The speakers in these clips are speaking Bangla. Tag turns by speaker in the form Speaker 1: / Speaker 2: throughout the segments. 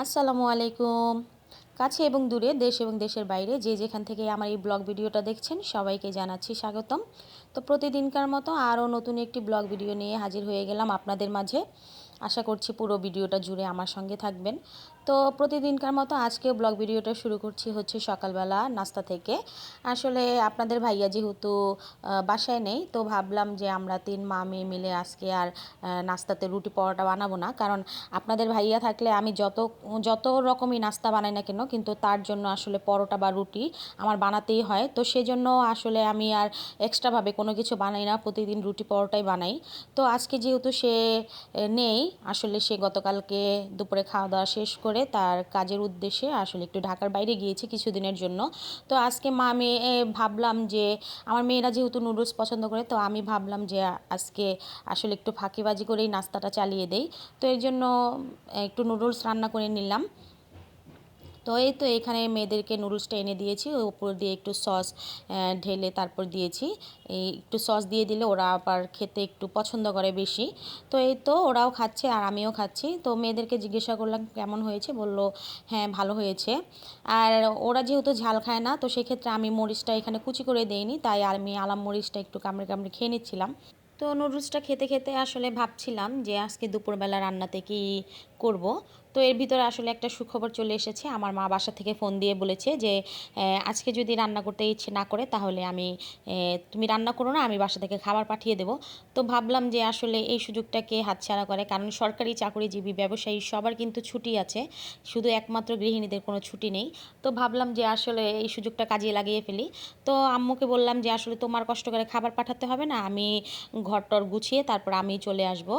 Speaker 1: আসসালামু আলাইকুম। কাছে এবং দূরে, দেশ এবং দেশের বাইরে যে যেখান থেকে আমার এই ব্লগ ভিডিওটা দেখছেন সবাইকে জানাচ্ছি স্বাগতম। তো প্রতিদিনকার মতো আরও নতুন একটি ব্লগ ভিডিও নিয়ে হাজির হয়ে গেলাম আপনাদের মাঝে। আশা করছি পুরো ভিডিওটা জুড়ে আমার সঙ্গে থাকবেন। তো প্রতিদিনকার মতো আজকেও ব্লগ ভিডিওটা শুরু করছি হচ্ছে সকালবেলা নাস্তা থেকে। আসলে আপনাদের ভাইয়া যেহেতু বাসায় নেই, তো ভাবলাম যে আমরা 3 মা মেয়ে মিলে আজকে আর নাস্তাতে রুটি পরোটা বানাবো না, কারণ আপনাদের ভাইয়া থাকলে আমি যত যত রকমই নাস্তা বানাই না কেন, কিন্তু তার জন্য আসলে পরোটা বা রুটি আমার বানাতেই হয়। তো সেজন্য আসলে আমি আর এক্সট্রাভাবে কোনো কিছু বানাই না, প্রতিদিন রুটি পরোটাই বানাই। তো আজকে যেহেতু সে নেই, আসলে সে গতকালকে দুপুরে খাওয়া দাওয়া শেষ করে তার কাজের উদ্দেশ্যে আসলে একটু ঢাকার বাইরে গিয়েছে কিছুদিনের জন্য। তো আজকে মা মেয়ে ভাবলাম যে আমার মেয়েরা যেহেতু নুডলস পছন্দ করে, তো আমি ভাবলাম যে আজকে আসলে একটু ফাঁকিবাজি করেই নাস্তাটা চালিয়ে দেই। তো এর জন্য একটু নুডলস রান্না করে নিলাম। তো এই তো এখানে মেয়েদেরকে নুডলসটা এনে দিয়েছি, উপর দিয়ে একটু সস ঢেলে তারপর দিয়েছি। এই একটু সস দিয়ে দিলে ওরা আবার খেতে একটু পছন্দ করে বেশি। তো এই তো ওরাও খাচ্ছে আর আমিও খাচ্ছি। তো মেয়েদেরকে জিজ্ঞাসা করলাম কেমন হয়েছে, বলল হ্যাঁ ভালো হয়েছে। আর ওরা যেহেতু ঝাল খায় না, তো সেক্ষেত্রে আমি মরিচটা এখানে কুচি করে দেইনি, তাই আমি আলাম মরিচটা একটু কামড়ে কামড়ে খেয়ে নিচ্ছিলাম। তো নুডলসটা খেতে খেতে আসলে ভাবছিলাম যে আজকে দুপুরবেলা রান্নাতে কি করব। তো এর ভিতরে আসলে একটা সুখবর চলে এসেছে। আমার মা বাসা থেকে ফোন দিয়ে বলেছে যে আজকে যদি রান্না করতে ইচ্ছে না করে তাহলে তুমি রান্না করো না, আমি বাসা থেকে খাবার পাঠিয়ে দেবো। তো ভাবলাম যে আসলে এই সুযোগটাকে হাতছাড়া করে, কারণ সরকারি চাকরিজীবী ব্যবসায়ী সবার কিন্তু ছুটি আছে, শুধু একমাত্র গৃহিণীদের কোনো ছুটি নেই। তো ভাবলাম যে আসলে এই সুযোগটা কাজে লাগিয়ে ফেলি। তো আম্মুকে বললাম যে আসলে তোমার কষ্ট করে খাবার পাঠাতে হবে না, আমি ঘরটর গুছিয়ে তারপর আমি চলে আসব,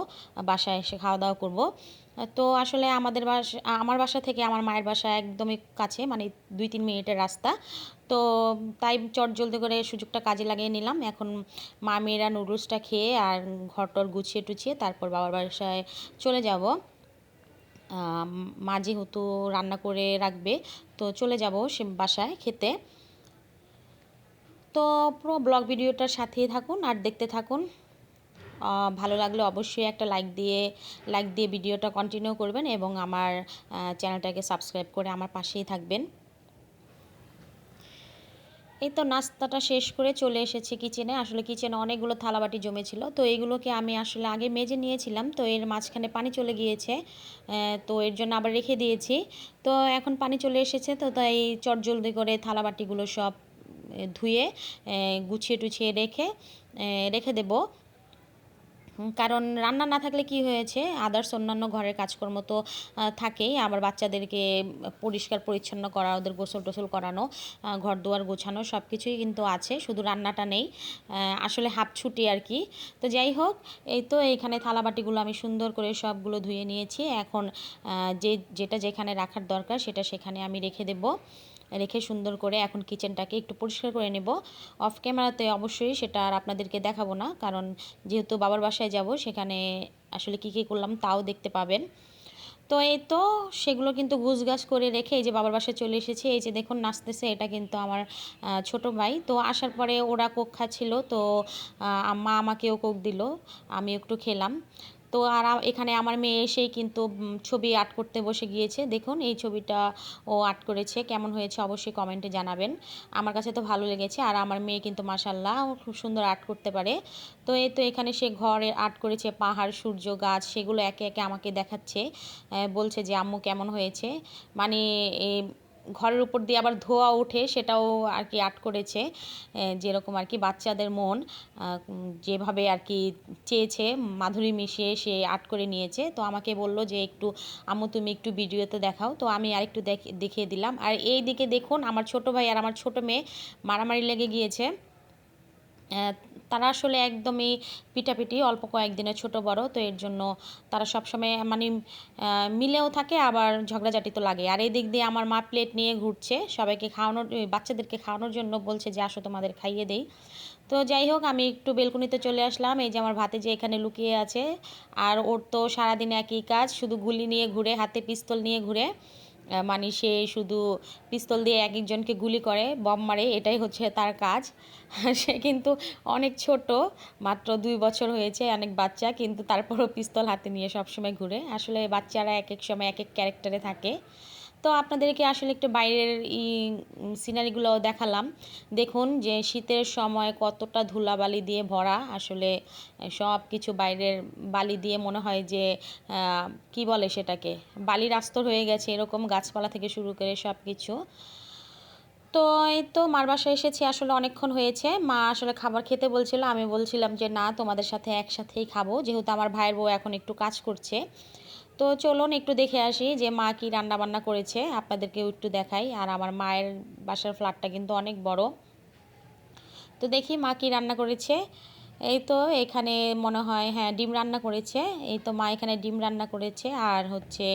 Speaker 1: বাসায় এসে খাওয়া দাওয়া করব। তো আসলে আমার বাসা থেকে আমার মায়ের বাসা একদমই কাছে, মানে 2-3 মিনিটের রাস্তা। তো তাই চটজলদি করে সুযোগটা কাজে লাগিয়ে নিলাম। এখন মা মেয়েরা নুডলসটা খেয়ে আর ঘরটর গুছিয়ে টুছিয়ে তারপর বাবার বাসায় চলে যাব। মা যেহেতু রান্না করে রাখবে, তো চলে যাব সে বাসায় খেতে। তো পুরো ব্লগ ভিডিওটার সাথেই থাকুন আর দেখতে থাকুন। ভালো লাগলে অবশ্যই একটা লাইক দিয়ে ভিডিওটা কন্টিনিউ করবেন এবং আমার চ্যানেলটাকে সাবস্ক্রাইব করে আমার পাশেই থাকবেন। এই তো নাস্তাটা শেষ করে চলে এসেছি কিচেনে। আসলে কিচেনে অনেকগুলো থালাবাটি জমেছিল, তো এইগুলোকে আমি আসলে আগে মেজে নিয়েছিলাম, তো এর মাঝখানে পানি চলে গিয়েছে। তো এর জন্য আবার রেখে দিয়েছি। তো এখন পানি চলে এসেছে, তো তাই চটজলদি করে থালাবাটিগুলো সব ধুয়ে গুছিয়ে টুছিয়ে রেখে দেবো। কারণ রান্না না থাকলে কি হয়েছে, আদার্স অন্যান্য ঘরের কাজকর্ম তো থাকেই। আবার বাচ্চাদেরকে পরিষ্কার পরিচ্ছন্ন করা, ওদের গোসল টোসল করানো, ঘর দুয়ার গোছানো সব কিছুই কিন্তু আছে, শুধু রান্নাটা নেই। আসলে হাফ ছুটি আর কি। তো যাই হোক, এই তো এইখানে থালাবাটিগুলো আমি সুন্দর করে সবগুলো ধুয়ে নিয়েছি। এখন যেটা যেখানে রাখার দরকার সেটা সেখানে আমি রেখে দেবো। রেখে সুন্দর করে এখন কিচেনটাকে একটু পরিষ্কার করে নেব। অফ ক্যামেরাতে অবশ্যই সেটা আর আপনাদেরকে দেখাবো না, কারণ যেহেতু বাবার বাসায় যাব, সেখানে আসলে কী কী করলাম তাও দেখতে পাবেন। তো এই তো সেগুলো কিন্তু গুছগাছ করে রেখে এই যে বাবার বাসায় চলে এসেছি। এই যে দেখুন নাচতেছে, এটা কিন্তু আমার ছোট ভাই। তো আসার পরে ওরা কোক খাচ্ছিল, তো মা আমাকেও কোক দিল, আমি একটু খেলাম। তো আর এখানে আমার মেয়ে এসেই কিন্তু ছবি আর্ট করতে বসে গিয়েছে। দেখুন এই ছবিটা ও আর্ট করেছে, কেমন হয়েছে অবশ্যই কমেন্টে জানাবেন। আমার কাছে তো ভালো লেগেছে, আর আমার মেয়ে কিন্তু মাশাল্লাহ খুব সুন্দর আর্ট করতে পারে। তো এই তো এখানে সে ঘরে আর্ট করেছে, পাহাড়, সূর্য, গাছ, সেগুলো একে একে আমাকে দেখাচ্ছে। বলছে যে আম্মু কেমন হয়েছে, মানে এই ঘরের উপর দিয়ে আবার ধোয়া ওঠে, সেটাও আর কি আর্ট করেছে। যেরকম আর কি বাচ্চাদের মন যেভাবে আর কি চেয়েছে, মাধুরী মিশিয়ে সে আর্ট করে নিয়েছে। তো আমাকে বলল যে একটু আম্মু তুমি একটু ভিডিওতে দেখাও, তো আমি আরেকটু দেখিয়ে দিলাম। আর এই দিকে দেখুন আমার ছোট ভাই আর আমার ছোট মেয়ে মারামারি লেগে গিয়েছে। তারা আসলে একদমই পিটাপিটি, অল্প কয়েকদিনের ছোট বড়, তো এর জন্য তারা সবসময় মানে মিলেও থাকে, আবার ঝগড়াঝাটি তো লাগে। আর এই দিক দিয়ে আমার মা প্লেট নিয়ে ঘুরছে, সবাইকে খাওয়ানোর, বাচ্চাদেরকে খাওয়ানোর জন্য বলছে যে আসো তোমাদের খাইয়ে দেই। তো যাই হোক, আমি একটু বেলকনিতে চলে আসলাম। এই যে আমার ভাতে যে এখানে লুকিয়ে আছে, আর ওর তো সারাদিন একই কাজ, শুধু গুলি নিয়ে ঘুরে, হাতে পিস্তল নিয়ে ঘুরে। মানে সে শুধু পিস্তল দিয়ে এক একজনকে গুলি করে, বম মারে, এটাই হচ্ছে তার কাজ। সে কিন্তু অনেক ছোট, মাত্র ২ বছর হয়েছে, অনেক বাচ্চা, কিন্তু তারপরও পিস্তল হাতে নিয়ে সবসময় ঘুরে। আসলে বাচ্চারা এক এক সময় এক এক ক্যারেক্টারে থাকে। তো আপনাদেরকে আসলে একটু বাইরের সিনারিগুলো দেখালাম। দেখুন যে শীতের সময় কতটা ধুলাবালি দিয়ে ভরা, আসলে সব কিছু বাইরের বালি দিয়ে মনে হয় যে কি বলে সেটাকে, বালির আস্তর হয়ে গেছে এরকম, গাছপালা থেকে শুরু করে সব কিছু। তো এই তো মার বাসায় এসেছি, আসলে অনেকক্ষণ হয়েছে। মা আসলে খাবার খেতে বলছিল, আমি বলছিলাম যে না, তোমাদের সাথে একসাথেই খাবো, যেহেতু আমার ভাইয়ের বউ এখন একটু কাজ করছে। তো চলুন একটু দেখে আসি যে মা কি রান্না বান্না করেছে, আপনাদেরকেও একটু দেখাই। আর আমার মায়ের বাসার ফ্ল্যাটটা কিন্তু অনেক বড়। তো দেখি মা কি রান্না করেছে। এই তো এখানে মনে হয়, হ্যাঁ, ডিম রান্না করেছে। এই তো মা এখানে ডিম রান্না করেছে, আর হচ্ছে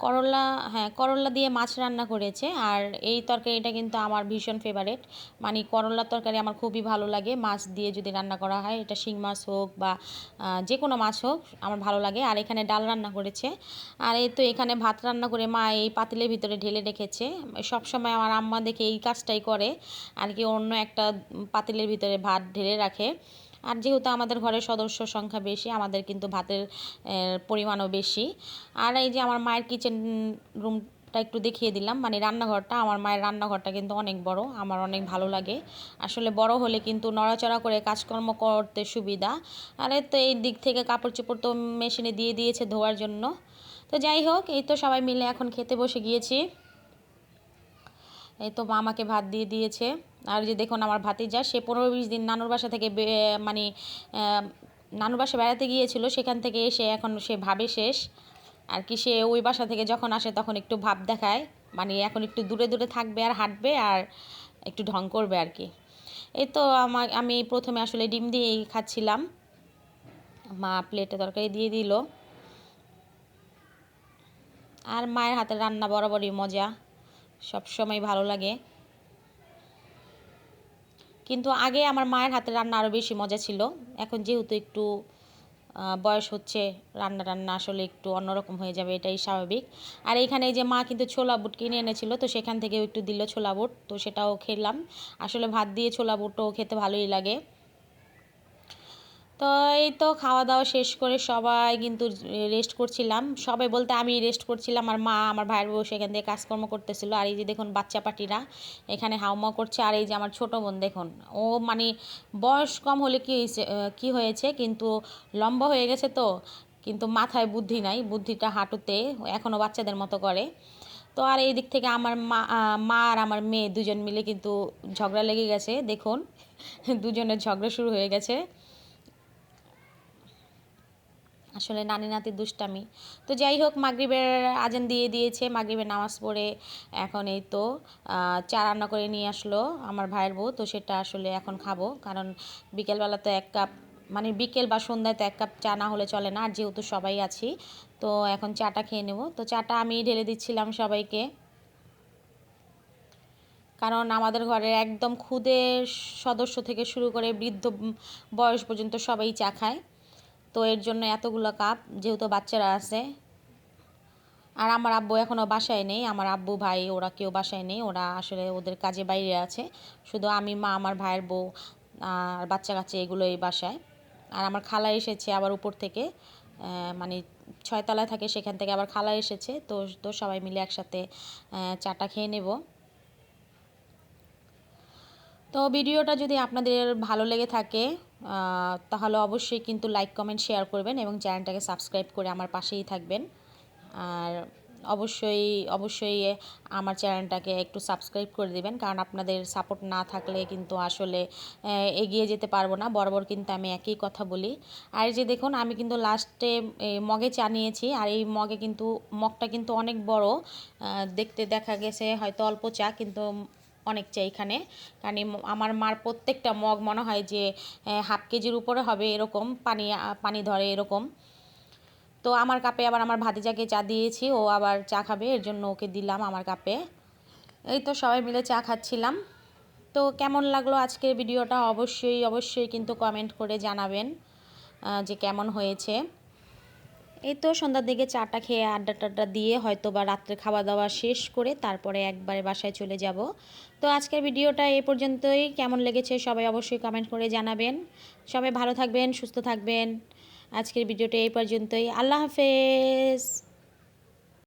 Speaker 1: করলা, হ্যাঁ, করলা দিয়ে মাছ রান্না করেছে। আর এই তরকারিটা কিন্তু আমার ভীষণ ফেভারেট, মানে করলার তরকারি আমার খুবই ভালো লাগে, মাছ দিয়ে যদি রান্না করা হয়, এটা শিং মাছ হোক বা যে কোনো মাছ হোক, আমার ভালো লাগে। আর এখানে ডাল রান্না করেছে। আর এই তো এখানে ভাত রান্না করে মা এই পাতিলের ভিতরে ঢেলে রেখেছে। সব সময় আমার আম্মা দেখে এই কাজটাই করে আর কি, অন্য একটা পাতিলের ভিতরে ভাত ঢেলে রাখে। আর যেহেতু আমাদের ঘরের সদস্য সংখ্যা বেশি, আমাদের কিন্তু ভাতের পরিমাণও বেশি। আর এই যে আমার মায়ের কিচেন রুমটা একটু দেখিয়ে দিলাম, মানে রান্নাঘরটা। আমার মায়ের রান্নাঘরটা কিন্তু অনেক বড়, আমার অনেক ভালো লাগে। আসলে বড় হলে কিন্তু নড়াচড়া করে কাজকর্ম করতে সুবিধা। আর এই তো এই দিক থেকে কাপড় চোপড় তো মেশিনে দিয়ে দিয়েছে ধোয়ার জন্য। তো যাই হোক, এই তো সবাই মিলে এখন খেতে বসে গিয়েছি। এই তো মা আমাকে ভাত দিয়ে দিয়েছে। আর যে দেখুন আমার ভাতিজা, সে ১৫-২০ দিন নানুর বাসা থেকে মানে নানুর বাসা বেড়াতে গিয়েছিল, সেখান থেকে এসে এখন সে ভাবে শেষ আর কি। সে ওই বাসা থেকে যখন আসে তখন একটু ভাব দেখায়, মানে এখন একটু দূরে দূরে থাকবে আর হাঁটবে আর একটু ঢং করবে আর কি। এই তো আমি প্রথমে আসলে ডিম দিয়েই খাচ্ছিলাম, মা প্লেটে তরকারি দিয়ে দিল। আর মায়ের হাতের রান্না বরাবরই মজা, সব সময় ভালো লাগে। কিন্তু আগে আমার মায়ের হাতের রান্না আরও বেশি মজা ছিল। এখন যেহেতু একটু বয়স হচ্ছে, রান্না টান্না আসলে একটু অন্যরকম হয়ে যাবে, এটাই স্বাভাবিক। আর এইখানে যে মা কিন্তু ছোলা বুট কিনে এনেছিল, তো সেখান থেকেও একটু দিল ছোলা বুট, তো সেটাও খেলাম। আসলে ভাত দিয়ে ছোলা বুটও খেতে ভালোই লাগে। তো এই তো খাওয়া দাওয়া শেষ করে সবাই কিন্তু রেস্ট করছিলাম, সবাই বলতে আমি রেস্ট করছিলাম, আর মা আমার ভাইয়ের বউ সেখান থেকে কাজকর্ম করতেছিল। আর এই যে দেখুন বাচ্চা পাটিরা এখানে হাউমাউ করছে। আর এই যে আমার ছোটো বোন দেখুন, ও মানে বয়স কম হলে কি হয়েছে, কিন্তু লম্বা হয়ে গেছে তো, কিন্তু মাথায় বুদ্ধি নাই, বুদ্ধিটা হাঁটুতে, এখনও বাচ্চাদের মতো করে। তো আর এই দিক থেকে আমার মা আর আমার মেয়ে দুজন মিলে কিন্তু ঝগড়া লেগে গেছে, দেখুন দুজনের ঝগড়া শুরু হয়ে গেছে। আসলে নানি নাতির দুষ্টামি। তো যাই হোক, মাগরিবের আজান দিয়ে দিয়েছে, মাগরিবের নামাজ পড়ে এখন এই তো চা রান্না করে নিয়ে আসলো আমার ভাইয়ের বউ। তো সেটা আসলে এখন খাবো, কারণ বিকেলবেলা তো 1 কাপ, মানে বিকেল বা সন্ধ্যায় তো 1 কাপ চা না হলে চলে না। আর যেহেতু সবাই আছি, তো এখন চাটা খেয়ে নেব। তো চাটা আমি ঢেলে দিচ্ছিলাম সবাইকে, কারণ আমাদের ঘরের একদম ক্ষুদে সদস্য থেকে শুরু করে বৃদ্ধ বয়স পর্যন্ত সবাই চা খায়। তো এর জন্য এতগুলো কাপ, যেহেতু বাচ্চারা আছে। আর আমার আব্বু এখনও বাসায় নেই, আমার আব্বু ভাই ওরা কেউ বাসায় নেই, ওরা আসলে ওদের কাজে বাইরে আছে। শুধু আমি, মা, আমার ভাইয়ের বউ আর বাচ্চা কাচ্চা এগুলো এই বাসায়। আর আমার খালা এসেছে আবার উপর থেকে, মানে 6 তলায় থাকে, সেখান থেকে আবার খালা এসেছে। তো তো সবাই মিলে একসাথে চাটা খেয়ে নেব। তো ভিডিওটা যদি আপনাদের ভালো লেগে থাকে তাহলে অবশ্যই কিন্তু লাইক কমেন্ট শেয়ার করবেন এবং চ্যানেলটাকে সাবস্ক্রাইব করে আমার পাশেই থাকবেন। আর অবশ্যই অবশ্যই আমার চ্যানেলটাকে একটু সাবস্ক্রাইব করে দেবেন, কারণ আপনাদের সাপোর্ট না থাকলে কিন্তু আসলে এগিয়ে যেতে পারবো না। বরাবর কিন্তু আমি একই কথা বলি। আর যে দেখুন আমি কিন্তু লাস্টে মগে চা নিয়েছি, আর এই মগটা কিন্তু অনেক বড়, দেখতে দেখা গেছে হয়তো অল্প চা, কিন্তু অনেক চা এখানে। কারণ আমার মার প্রত্যেকটা মগ মনে হয় যে হাফ কেজির উপরে হবে, এরকম পানি পানি ধরে এরকম। তো আমার কাপে আবার আমার ভাতিজাকে চা দিয়েছি, ও আবার চা খাবে, এর জন্য ওকে দিলাম আমার কাপে। এই তো সবাই মিলে চা খাচ্ছিলাম। তো কেমন লাগলো আজকের ভিডিওটা অবশ্যই অবশ্যই কিন্তু কমেন্ট করে জানাবেন যে কেমন হয়েছে। এই তো সন্ধ্যার দিকে চাটা খেয়ে আড্ডা টাড্ডা দিয়ে হয়তো বা রাত্রে খাওয়া দাওয়া শেষ করে তারপরে একবারে বাসায় চলে যাব। তো আজকের ভিডিওটা এই পর্যন্তই। কেমন লেগেছে সবাই অবশ্যই কমেন্ট করে জানাবেন। সবাই ভালো থাকবেন, সুস্থ থাকবেন। আজকের ভিডিওটা এই পর্যন্তই। আল্লাহ হাফেজ।